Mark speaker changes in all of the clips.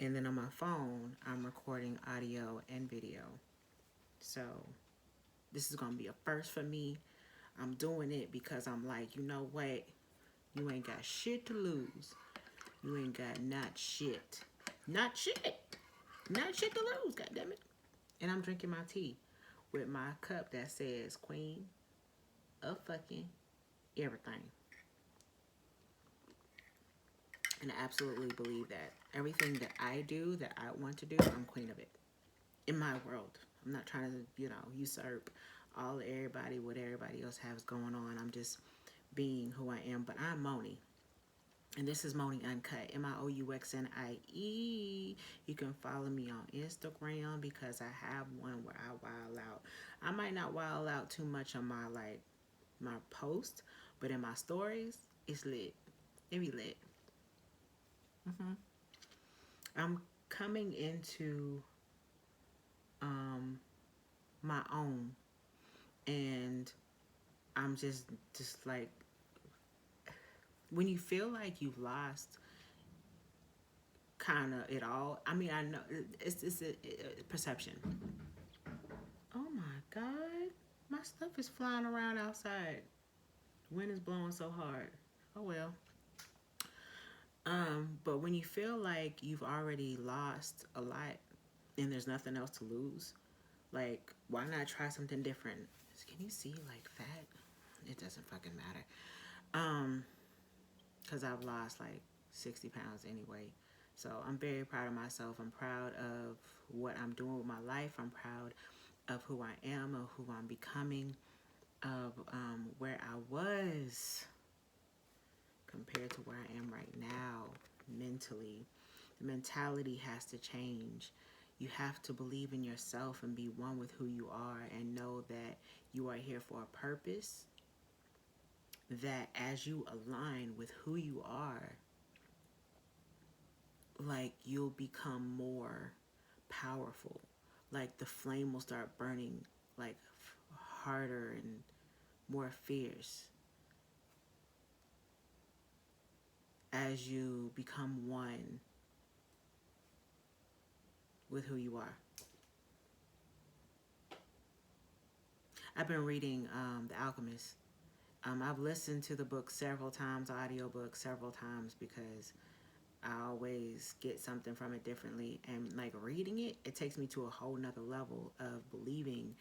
Speaker 1: And then on my phone, I'm recording audio and video. So this is gonna be a first for me. I'm doing it because I'm like, you know what? You ain't got shit to lose. You ain't got not shit. Not shit. Not shit to lose, goddammit. And I'm drinking my tea with my cup that says Queen of fucking everything. And I absolutely believe that everything that I do, that I want to do, I'm queen of it. In my world. I'm not trying to, usurp all everybody, what everybody else has going on. I'm just being who I am. But I'm Miouxnie. And this is Miouxnie Uncut, Miouxnie. You can follow me on Instagram because I have one where I wild out. I might not wild out too much on my post, but in my stories, it's lit. It be lit. I'm coming into my own, and I'm just like, when you feel like you've lost kind of it all. I mean, I know it's a perception. Oh my god, my stuff is flying around outside. Wind is blowing so hard. Oh well. But when you feel like you've already lost a lot and there's nothing else to lose, like, why not try something different? Can you see like fat? It doesn't fucking matter. Because I've lost like 60 pounds anyway. So I'm very proud of myself. I'm proud of what I'm doing with my life. I'm proud of who I am, of who I'm becoming, of where I was compared to where I am right now mentally. The mentality has to change. You have to believe in yourself and be one with who you are and know that you are here for a purpose. That as you align with who you are, like, you'll become more powerful. Like, the flame will start burning like harder and more fierce as you become one with who you are. I've been reading The Alchemist. I've listened to the book several times, audiobook several times, because I always get something from it differently. And like reading it, it takes me to a whole nother level of believing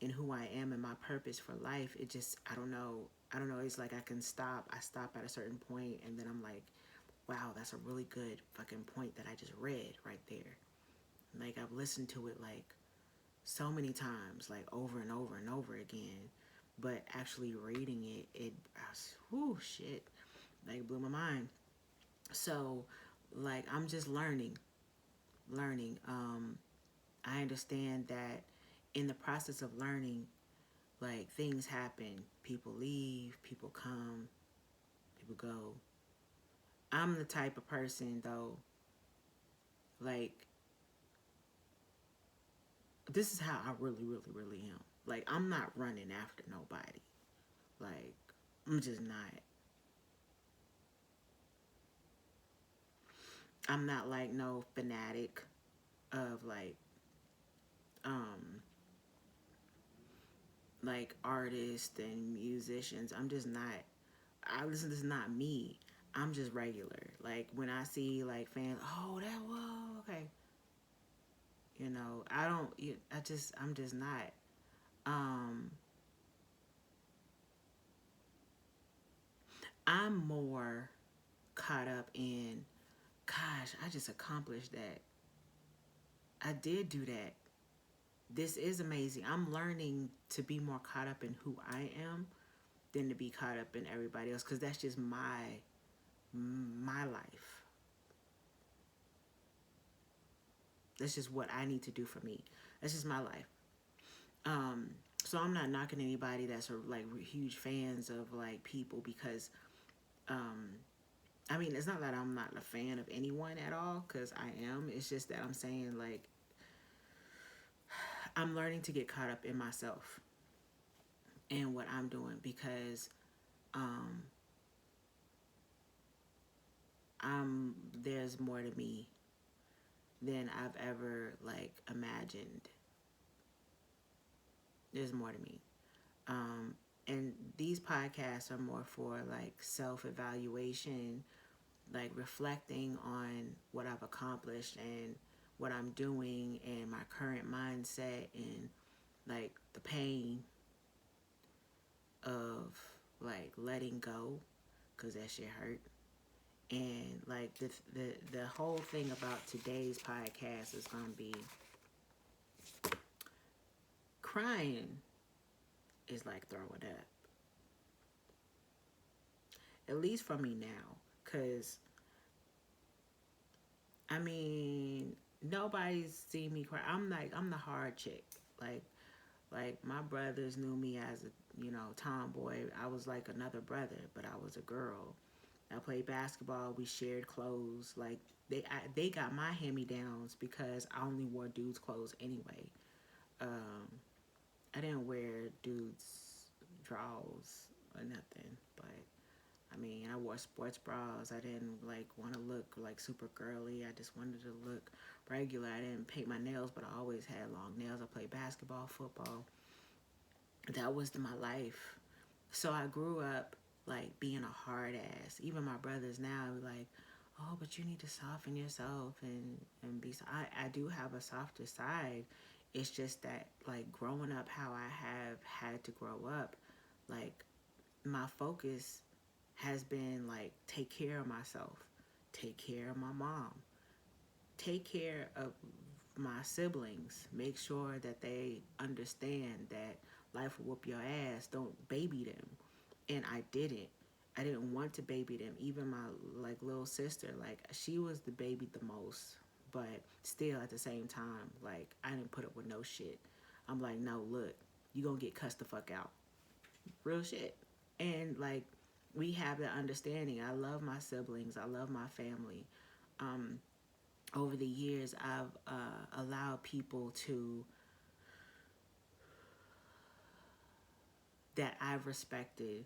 Speaker 1: in who I am and my purpose for life. It just, I don't know. It's like I stop at a certain point and then I'm like, wow, that's a really good fucking point that I just read right there. Like, I've listened to it like so many times, like over and over and over again. But actually reading it, whoo, shit, like blew my mind. So, like, I'm just learning. I understand that in the process of learning, like, things happen. People leave, people come, people go. I'm the type of person, though, like, this is how I really, really, really am. Like, I'm not running after nobody. Like, I'm just not. I'm not like no fanatic of um like artists and musicians. I'm just not. This is not me. I'm just regular. Like, when I see like fans, oh, that, whoa, okay. I don't. I'm just not. Um, I'm more caught up in, gosh, I just accomplished that. I did do that. This is amazing. I'm learning to be more caught up in who I am than to be caught up in everybody else, because that's just my life. That's just what I need to do for me. That's just my life. Um, so I'm not knocking anybody that's like huge fans of like people, because um, I mean, it's not that I'm not a fan of anyone at all, because I am. It's just that I'm saying, like, I'm learning to get caught up in myself and what I'm doing, because um, there's more to me than I've ever like imagined. There's more to me. Um, and these podcasts are more for like self evaluation, like reflecting on what I've accomplished and what I'm doing and my current mindset and like the pain of like letting go because that shit hurt. And like the whole thing about today's podcast is gonna be crying is like throwing up, at least for me now, because I mean nobody's seen me cry. I'm the hard chick. Like like my brothers knew me as a tomboy. I was like another brother, but I was a girl. I played basketball. We shared clothes. Like they got my hand me downs because I only wore dudes' clothes anyway. Um, I didn't wear dudes' drawers or nothing, but I mean, I wore sports bras. I didn't like want to look like super girly. I just wanted to look regular. I didn't paint my nails, but I always had long nails. I played basketball, football. That was my life. So I grew up like being a hard ass. Even my brothers now like, oh, but you need to soften yourself and be. I do have a softer side. It's just that like growing up how I have had to grow up, like my focus has been like take care of myself, take care of my mom, take care of my siblings, make sure that they understand that life will whoop your ass. Don't baby them. And I didn't. I didn't want to baby them. Even my like little sister, like she was the baby the most. But still at the same time, like I didn't put up with no shit. I'm like, no, look, you gonna get cussed the fuck out. Real shit. And like we have that understanding. I love my siblings. I love my family. Um, Over the years, I've allowed people to that I've respected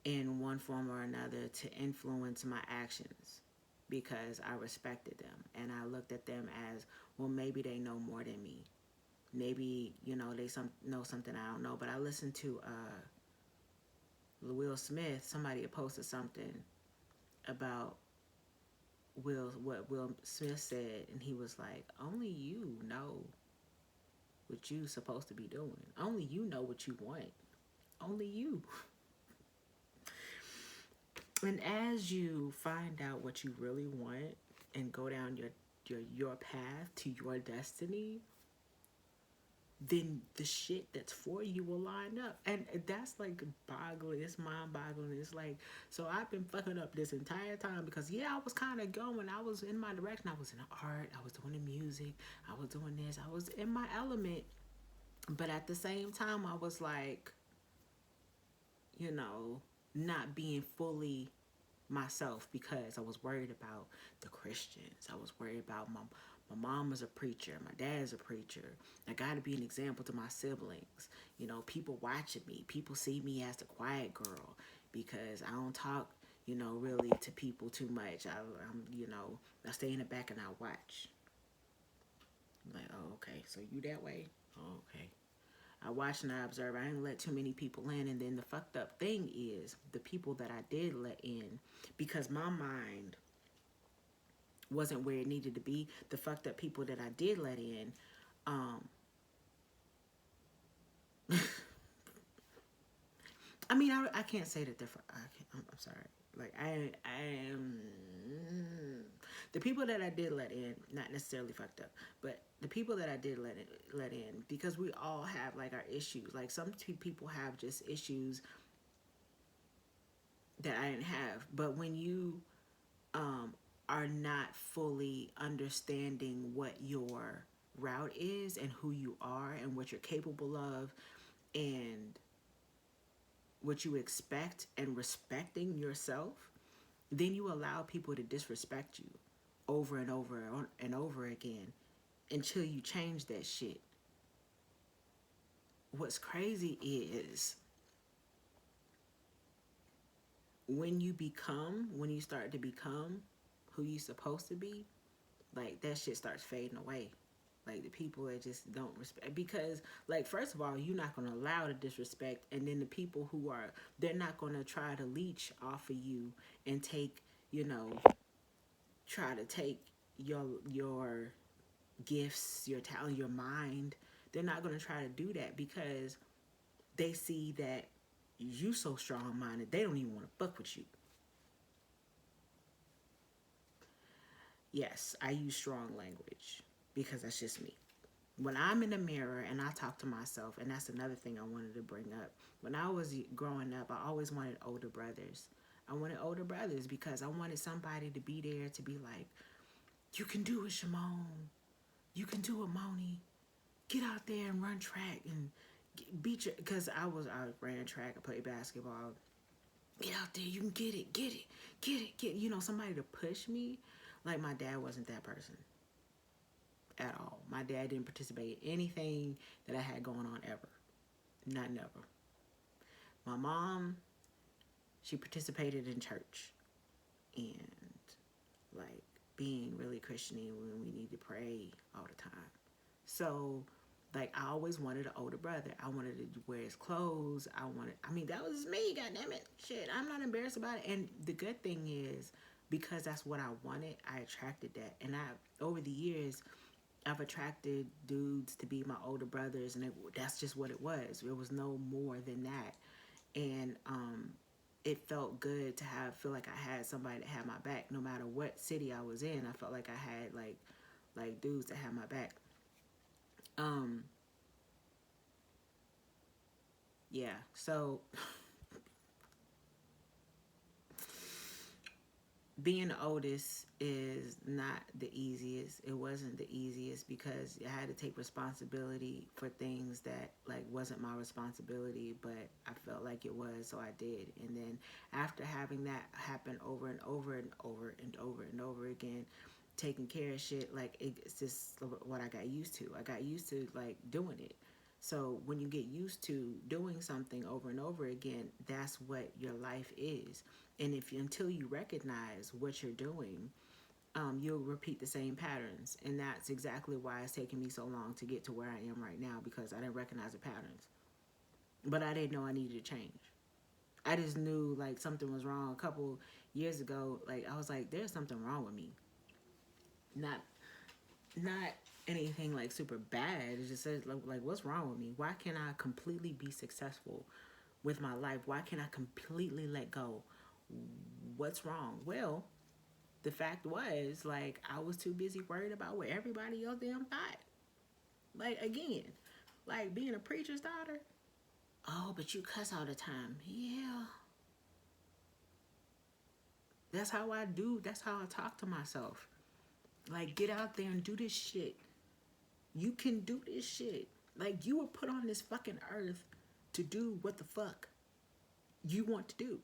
Speaker 1: in one form or another to influence my actions because I respected them and I looked at them as well. Maybe they know more than me. Maybe they know something I don't know. But I listened to Will Smith. Somebody had posted something about what Will Smith said, and he was like, "Only you know what you supposed to be doing. Only you know what you want. Only you." And as you find out what you really want and go down your path to your destiny, then the shit that's for you will line up. And that's like boggling. It's mind boggling. It's like, so I've been fucking up this entire time because, yeah, I was kind of going. I was in my direction. I was in the art. I was doing the music. I was doing this. I was in my element. But at the same time, I was like, you know, not being fully myself because I was worried about the Christians. I was worried about my mom is a preacher, my dad's a preacher. I got to be an example to my siblings. People watching me. People see me as the quiet girl because I don't talk, really to people too much. I stay in the back and I watch. I'm like, oh, okay, so you that way? Oh, okay. I watch and I observe. I didn't let too many people in. And then the fucked up thing is the people that I did let in, because my mind wasn't where it needed to be. The fucked up people that I did let in, um, I mean, I can't say that they're. I'm sorry. Like I am. The people that I did let in, not necessarily fucked up, but the people that I did let in, because we all have like our issues. Like some people have just issues that I didn't have. But when you um, are not fully understanding what your route is and who you are and what you're capable of and what you expect and respecting yourself, then you allow people to disrespect you over and over and over again until you change that shit. What's crazy is when you start to become who you're supposed to be, like that shit starts fading away. Like the people that just don't respect, because like first of all, you're not gonna allow the disrespect, and then the people who are, they're not gonna try to leech off of you and take, you know, try to take your gifts, your talent, your mind. They're not gonna try to do that because they see that you so strong minded, they don't even want to fuck with you. Yes, I use strong language because that's just me. When I'm in the mirror and I talk to myself, and that's another thing I wanted to bring up. When I was growing up, I always wanted older brothers. I wanted older brothers because I wanted somebody to be there to be like, you can do it, Shimon. You can do it, Moni. Get out there and run track and beat your. Because I ran track, I played basketball. Get out there, you can get it, get it, get it, get it. You know, somebody to push me. Like my dad wasn't that person at all. My dad didn't participate in anything that I had going on ever. Not never. My mom, she participated in church and like being really Christian when we need to pray all the time. So like I always wanted an older brother. I wanted to wear his clothes. I mean, that was me, goddamn it. Shit, I'm not embarrassed about it. And the good thing is, because that's what I wanted, I attracted that. And over the years, I've attracted dudes to be my older brothers, and that's just what it was. It was no more than that. And it felt good to feel like I had somebody that had my back, no matter what city I was in. I felt like I had like dudes that had my back. Um, yeah. So being the oldest is not the easiest. It wasn't the easiest because I had to take responsibility for things that like wasn't my responsibility, but I felt like it was, so I did. And then after having that happen over and over and over and over and over again, taking care of shit, like it's just what I got used to. I got used to like doing it. So when you get used to doing something over and over again, that's what your life is. And if you, until you recognize what you're doing, you'll repeat the same patterns. And that's exactly why it's taken me so long to get to where I am right now, because I didn't recognize the patterns. But I didn't know I needed to change. I just knew like something was wrong a couple years ago. Like I was like, there's something wrong with me. Not not anything like super bad. It just says like what's wrong with me? Why can't I completely be successful with my life? Why can't I completely let go? What's wrong? Well, the fact was, like, I was too busy worried about what everybody else damn thought. Like, again, like being a preacher's daughter. Oh, but you cuss all the time. Yeah. That's how I do. That's how I talk to myself. Like, get out there and do this shit. You can do this shit. Like, you were put on this fucking earth to do what the fuck you want to do.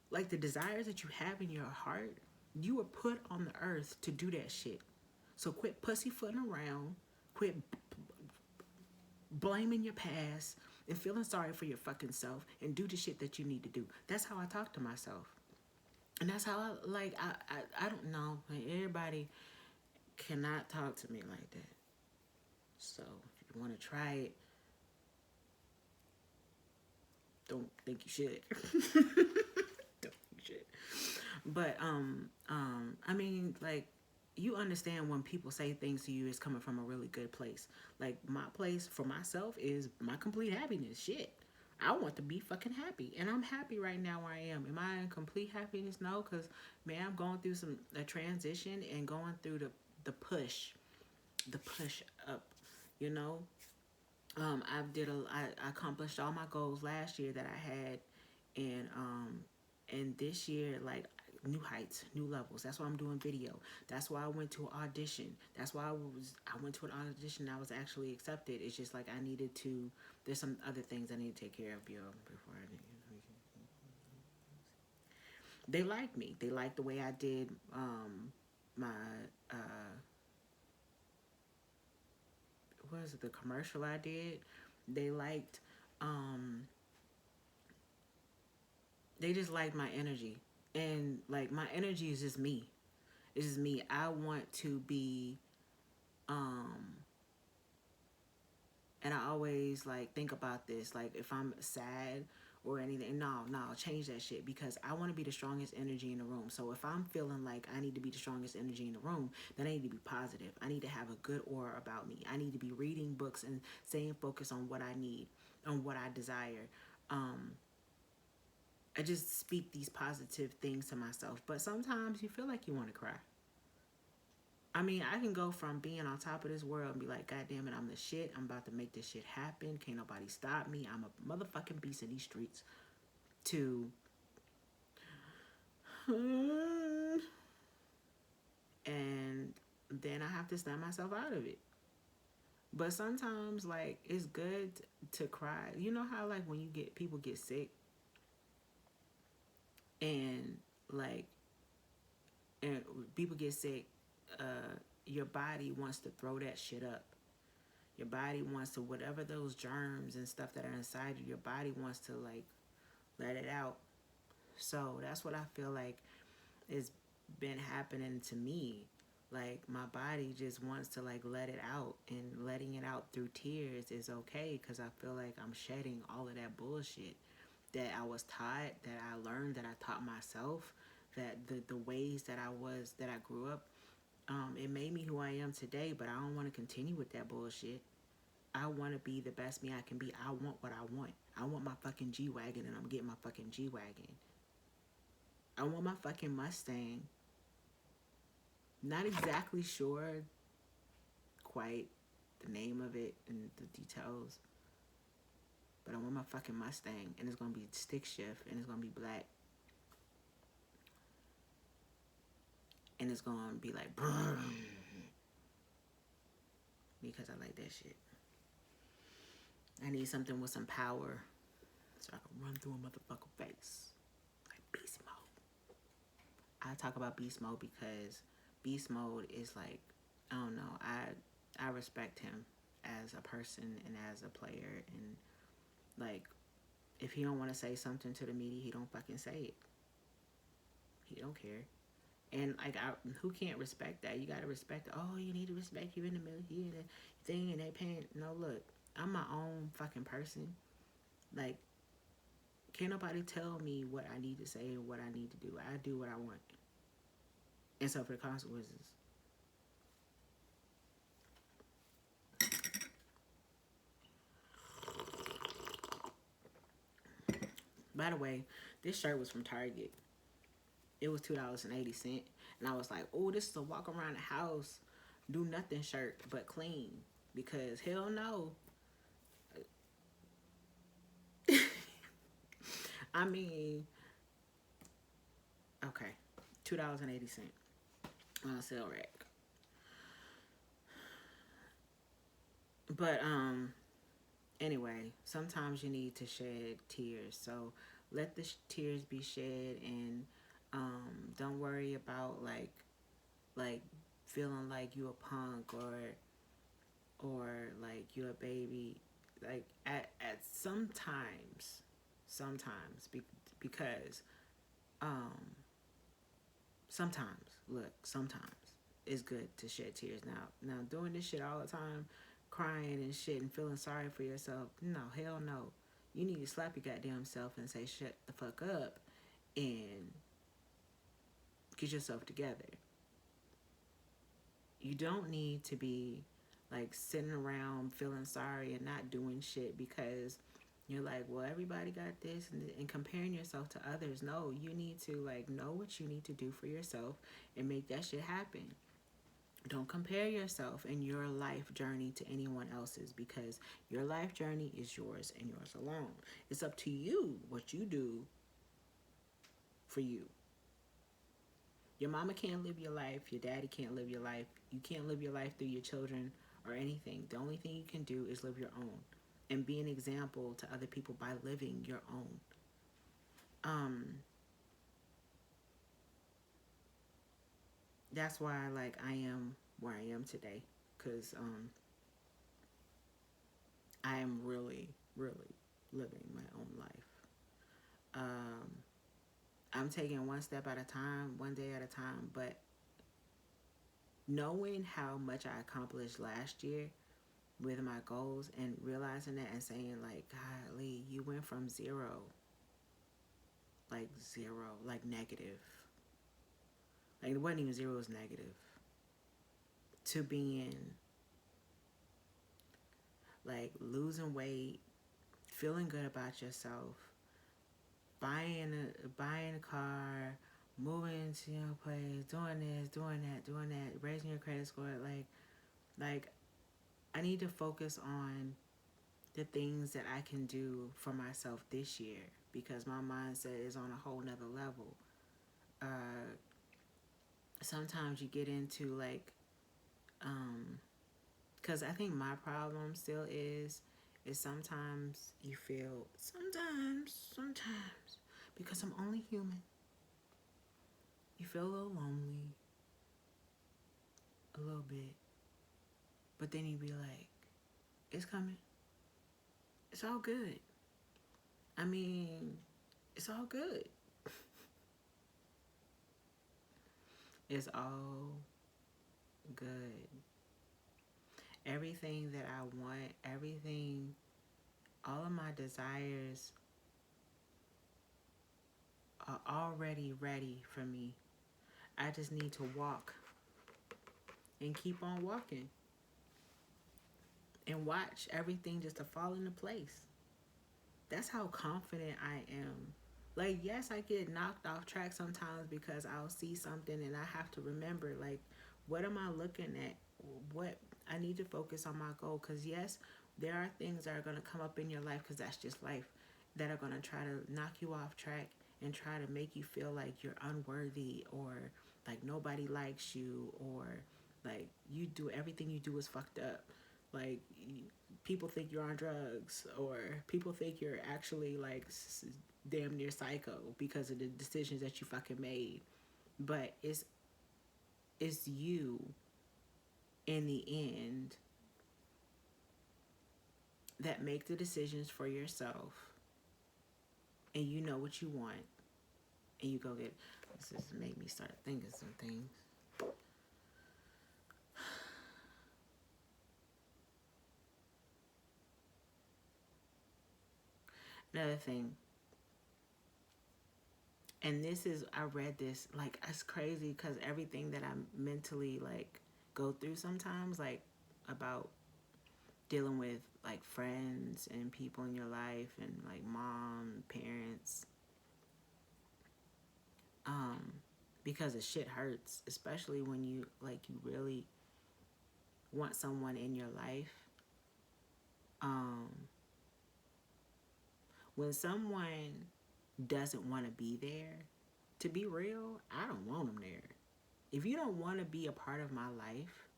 Speaker 1: Like, the desires that you have in your heart, you were put on the earth to do that shit. So quit pussyfooting around. Quit blaming your past and feeling sorry for your fucking self, and do the shit that you need to do. That's how I talk to myself. And that's how I don't know. Like, everybody cannot talk to me like that. So if you want to try it, don't think you should. Don't think you should. But I mean, like, you understand when people say things to you, it's coming from a really good place. Like, my place for myself is my complete happiness. Shit, I want to be fucking happy, and I'm happy right now where I am. Am I in complete happiness? No, because man, I'm going through a transition and going through the push, the push up. You know, I accomplished all my goals last year that I had, and this year, like, new heights, new levels. That's why I'm doing video. That's why I went to an audition. That's why I went to an audition. I was actually accepted. It's just like I needed to. There's some other things I need to take care of before I. They liked me. They liked the way I did my what was it, the commercial I did. They liked they just liked my energy. And like, my energy is just me. It's just me. I want to be, um, and I always like think about this. Like if I'm sad or anything, no, change that shit because I want to be the strongest energy in the room. So if I'm feeling like I need to be the strongest energy in the room, then I need to be positive. I need to have a good aura about me. I need to be reading books and staying focused on what I need, on what I desire. Um, I just speak these positive things to myself. But sometimes you feel like you want to cry. I mean, I can go from being on top of this world and be like, God damn it, I'm the shit. I'm about to make this shit happen. Can't nobody stop me. I'm a motherfucking beast in these streets. To, and then I have to snap myself out of it. But sometimes, like, it's good to cry. You know how, like, when you get, people get sick and, like, and people get sick, your body wants to throw that shit up. Your body wants to, whatever those germs and stuff that are inside of your body wants to like let it out. So that's what I feel like has been happening to me. Like my body just wants to like let it out, and letting it out through tears is okay because I feel like I'm shedding all of that bullshit that I was taught, that I learned, that I taught myself, that the ways that I grew up, it made me who I am today, but I don't want to continue with that bullshit. I want to be the best me I can be. I want what I want. I want my fucking G-Wagon, and I'm getting my fucking G-Wagon. I want my fucking Mustang. Not exactly sure quite the name of it and the details, but I want my fucking Mustang, and it's going to be stick shift, and it's going to be black. And it's going to be like, because I like that shit. I need something with some power so I can run through a motherfucking face. Like beast mode. I talk about beast mode because beast mode is like, I don't know, I respect him as a person and as a player, and like if he don't want to say something to the media, he don't fucking say it. He don't care. And like, who can't respect that? You gotta respect it. Oh, you need to respect you in the middle here, the thing, and that paying. No, look, I'm my own fucking person. Like, can't nobody tell me what I need to say and what I need to do. I do what I want, and so for the consequences. By the way, this shirt was from Target. It was $2.80, and I was like, "Oh, this is a walk around the house, do nothing shirt, but clean." Because hell no. I mean, okay, $2.80 on a sale rack. But anyway, sometimes you need to shed tears. So let the tears be shed, and don't worry about like feeling like you a punk or like you a baby. Like at because um sometimes, look, sometimes it's good to shed tears. Now doing this shit all the time, crying and shit and feeling sorry for yourself, no, hell no. You need to slap your goddamn self and say shut the fuck up and get yourself together. You don't need to be like sitting around feeling sorry and not doing shit because you're like, well, everybody got this, and comparing yourself to others. No, you need to like know what you need to do for yourself and make that shit happen. Don't compare yourself and your life journey to anyone else's, because your life journey is yours and yours alone. It's up to you what you do for you. Your mama can't live your life. Your daddy can't live your life. You can't live your life through your children or anything. The only thing you can do is live your own and be an example to other people by living your own. That's why like I am where I am today, because I am really, really living my own life. Um, I'm taking one step at a time, one day at a time, but knowing how much I accomplished last year with my goals and realizing that and saying like, golly, you went from zero, like negative, like it wasn't even zero, it was negative, to being like losing weight, feeling good about yourself, buying a car, moving to your place, doing this, doing that, raising your credit score. Like I need to focus on the things that I can do for myself this year because my mindset is on a whole nother level. Uh, Sometimes you get into like, because I think my problem still is sometimes you feel, sometimes, because I'm only human, you feel a little lonely, a little bit, but then you be like, it's coming. It's all good. I mean, it's all good. It's all good. Everything that I want, everything, all of my desires are already ready for me. I just need to walk and keep on walking and watch everything just to fall into place. That's how confident I am. Like, yes, I get knocked off track sometimes because I'll see something and I have to remember, like, what am I looking at? What I need to focus on my goal. Because, yes, there are things that are going to come up in your life, because that's just life, that are going to try to knock you off track and try to make you feel like you're unworthy, or like nobody likes you, or like you do everything you do is fucked up. Like, people think you're on drugs, or people think you're actually like damn near psycho because of the decisions that you fucking made. But it's you in the end that make the decisions for yourself, and you know what you want, and you go get. This has made me start thinking some things. Another thing, and this is, I read this, like, it's crazy because everything that I mentally like go through sometimes, like about dealing with like friends and people in your life and like mom, parents, um, because the shit hurts, especially when you like you really want someone in your life. Um, when someone doesn't want to be there, to be real, I don't want them there. If you don't want to be a part of my life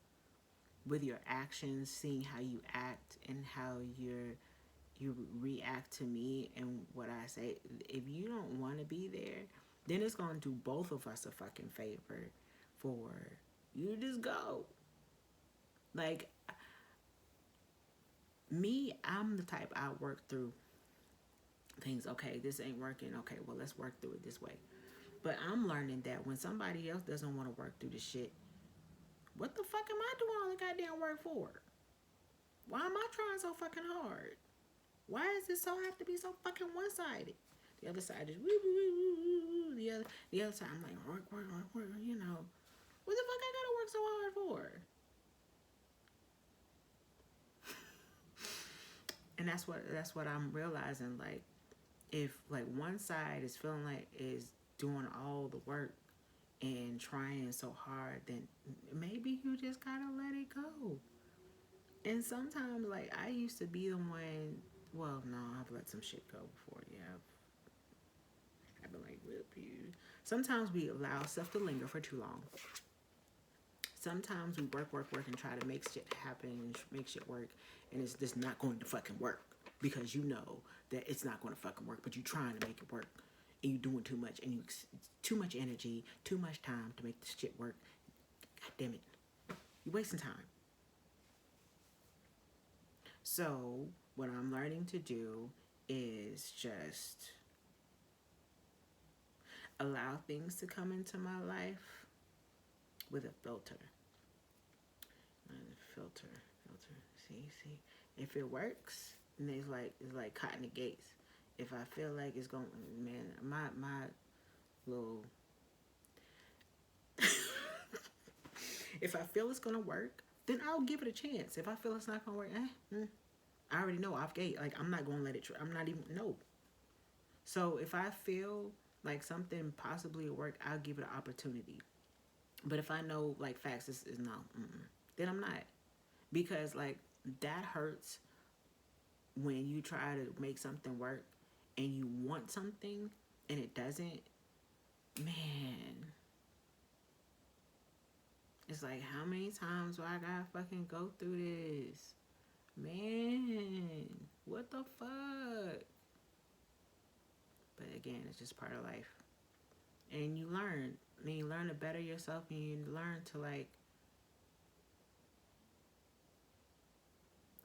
Speaker 1: with your actions, seeing how you act and how you react to me and what I say, if you don't want to be there, then it's going to do both of us a fucking favor for you to just go. Like, me, I'm the type, I work through things. Okay, this ain't working. Okay, well, let's work through it this way. But I'm learning that when somebody else doesn't want to work through the shit, what the fuck am I doing all the goddamn work for? Why am I trying so fucking hard? Why does this so have to be so fucking one-sided? The other side is woo woo woo woo woo. The other side, I'm like work. You know, what the fuck I gotta work so hard for? And that's what I'm realizing. Like, if like one side is feeling like is doing all the work and trying so hard, then maybe you just gotta let it go. And sometimes, like, I used to be the one. Well, no, I've let some shit go before. Yeah, I've been like, whip you. Sometimes we allow stuff to linger for too long. Sometimes we work, and try to make shit happen and make shit work, and it's just not going to fucking work because you know that it's not going to fucking work, but you're trying to make it work, and you're doing too much, and too much energy, too much time to make this shit work. God damn it, you're wasting time. So what I'm learning to do is just allow things to come into my life with a filter. filter. See. If it works, then it's like cotton to gates. If I feel like it's going, man, my little. If I feel it's gonna work, then I'll give it a chance. If I feel it's not gonna work, I already know off gate. Like I'm not gonna let it. I'm not even no. So if I feel like something possibly will work, I'll give it an opportunity. But if I know like facts is no, then I'm not, because like that hurts when you try to make something work and you want something and it doesn't. Man, it's like, how many times do I gotta fucking go through this? Man, what the fuck? But again, it's just part of life. And you learn. And you learn to better yourself, and you learn to like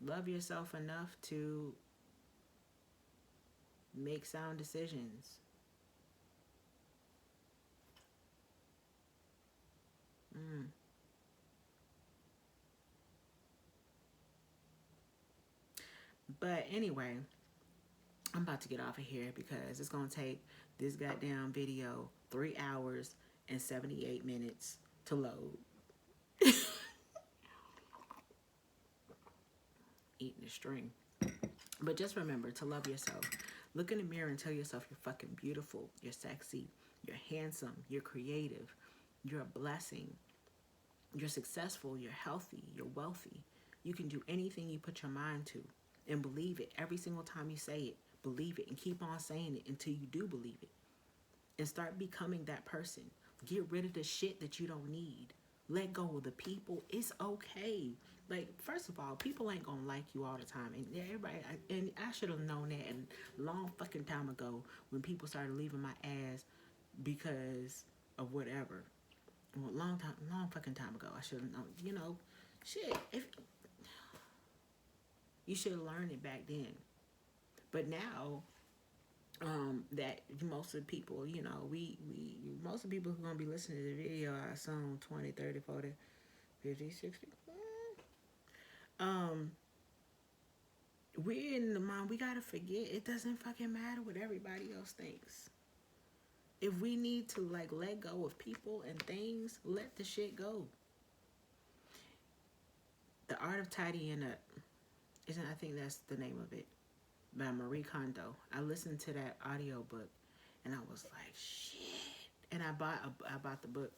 Speaker 1: love yourself enough to make sound decisions. Mm. But anyway, I'm about to get off of here because it's going to take this goddamn video 3 hours and 78 minutes to load. Eating a string. But just remember to love yourself. Look in the mirror and tell yourself you're fucking beautiful, you're sexy, you're handsome, you're creative, you're a blessing, you're successful, you're healthy, you're wealthy. You can do anything you put your mind to, and believe it every single time you say it. Believe it and keep on saying it until you do believe it. And start becoming that person. Get rid of the shit that you don't need. Let go of the people. It's okay. Like, first of all, people ain't gonna like you all the time. And everybody, and I should have known that a long fucking time ago when people started leaving my ass because of whatever. Well, long fucking time ago. I should have known. You know, shit. If you should have learned it back then. But now, that most of the people, you know, most of the people who are going to be listening to the video, I assume 20, 30, 40, 50, 60. We're in the mind, we got to forget, it doesn't fucking matter what everybody else thinks. If we need to, like, let go of people and things, let the shit go. The Art of Tidying Up. I think that's the name of it. By Marie Kondo. I listened to that audiobook and I was like, shit. And I bought the book.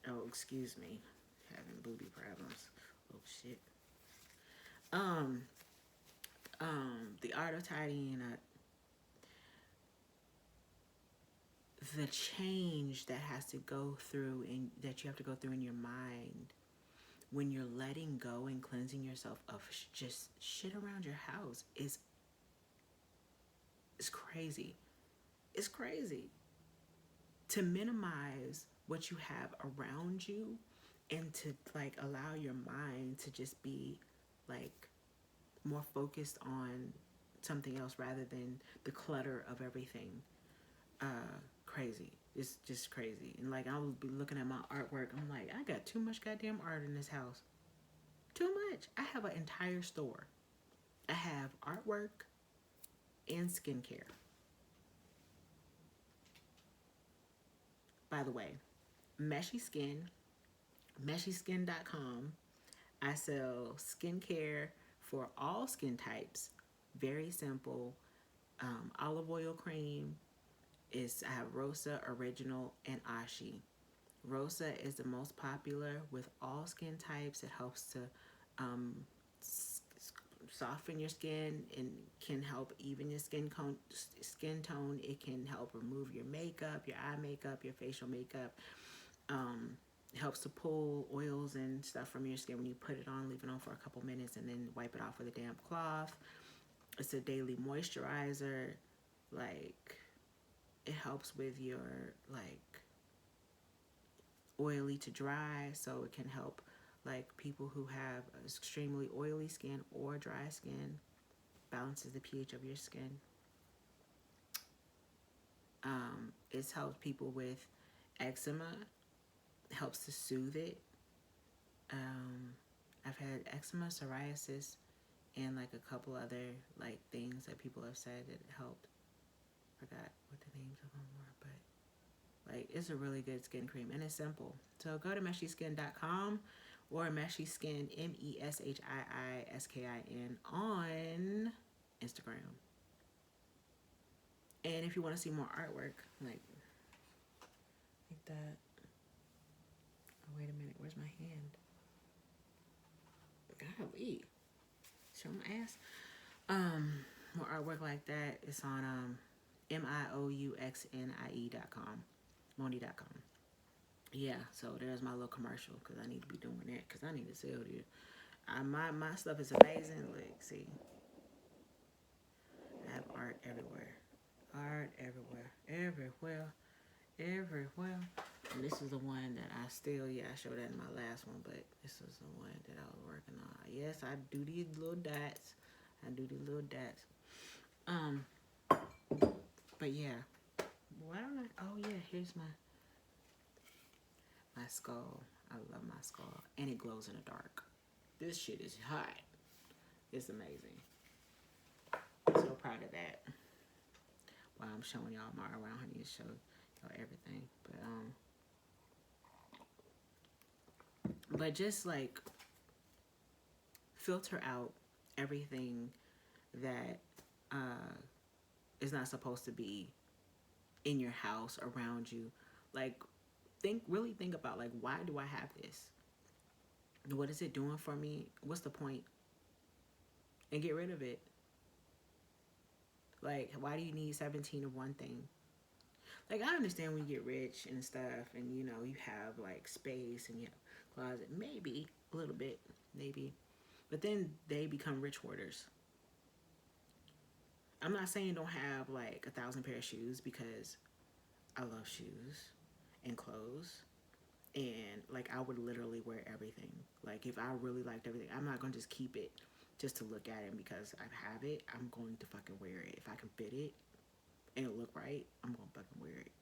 Speaker 1: Oh, excuse me. Having booty problems. Oh shit. The Art of Tidying Up. The change that has to go through that you have to go through in your mind when you're letting go and cleansing yourself of just shit around your house is crazy. It's crazy to minimize what you have around you and to like allow your mind to just be like more focused on something else rather than the clutter of everything. Crazy. It's just crazy. And like I would be looking at my artwork, I'm like, I got too much goddamn art in this house. Too much. I have an entire store. I have artwork and skincare. By the way, Meshy Skin, meshyskin.com. I sell skincare for all skin types. Very simple. Olive oil cream. I have Rosa, Original, and Ashi. Rosa is the most popular with all skin types. It helps to soften your skin and can help even your skin tone. It can help remove your makeup, your eye makeup, your facial makeup. It helps to pull oils and stuff from your skin when you put it on, leave it on for a couple minutes, and then wipe it off with a damp cloth. It's a daily moisturizer. Like, it helps with your like oily to dry, so it can help like people who have extremely oily skin or dry skin. Balances the pH of your skin. It's helped people with eczema, helps to soothe it. I've had eczema, psoriasis, and like a couple other like things that people have said that helped. Forgot what the names of them were, but like it's a really good skin cream and it's simple. So go to meshieskin.com or meshieskin MESHIISKIN on Instagram. And if you want to see more artwork, like that. Oh wait a minute, where's my hand? Golly, show my ass. More artwork like that. It's on MIOUXNIE.com, Moni.com. Yeah, so there's my little commercial because I need to be doing that because I need to sell this. My stuff is amazing. Like, see, I have art everywhere. Art everywhere. Everywhere. Everywhere. And this is the one that I still, yeah, I showed that in my last one, but this is the one that I was working on. Yes, I do these little dots. I do these little dots. But yeah. Why don't I? Oh yeah, here's my skull. I love my skull, and it glows in the dark. This shit is hot. It's amazing. So proud of that. While I'm showing y'all my around, I need to show y'all everything. But just like filter out everything that is not supposed to be in your house around you. Like really think about like, why do I have this? What is it doing for me? What's the point? And get rid of it. Like, why do you need 17 of one thing? Like, I understand when you get rich and stuff and you know you have like space and you have closet, maybe a little bit, maybe, but then they become rich hoarders. I'm not saying don't have like 1,000 pair of shoes because I love shoes and clothes. And like I would literally wear everything. Like if I really liked everything, I'm not gonna just keep it just to look at it because I have it. I'm going to fucking wear it. If I can fit it and it look right, I'm gonna fucking wear it.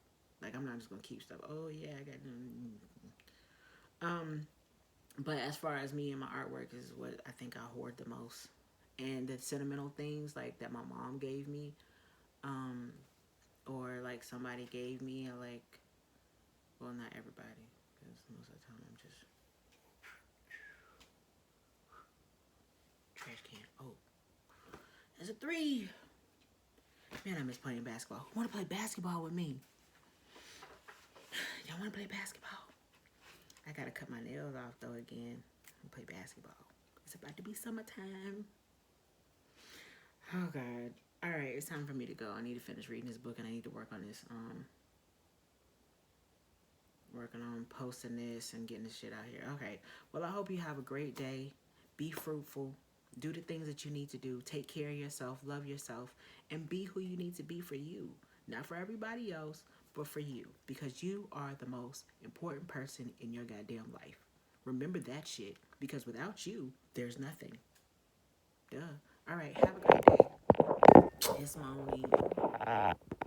Speaker 1: Like I'm not just gonna keep stuff. Oh yeah, I got but as far as me and my artwork is what I think I hoard the most. And the sentimental things like that my mom gave me, or like somebody gave me, like, well, not everybody, because most of the time I'm just trash can. Oh, there's a 3. Man, I miss playing basketball. Who want to play basketball with me? Y'all want to play basketball? I gotta cut my nails off though again and play basketball. It's about to be summertime. Oh God. All right, it's time for me to go. I need to finish reading this book and I need to work on this. Working on posting this and getting this shit out here. Okay. Well, I hope you have a great day. Be fruitful. Do the things that you need to do. Take care of yourself. Love yourself. And be who you need to be for you. Not for everybody else, but for you. Because you are the most important person in your goddamn life. Remember that shit. Because without you, there's nothing. Duh. All right. Have a great day. It's Miouxnie.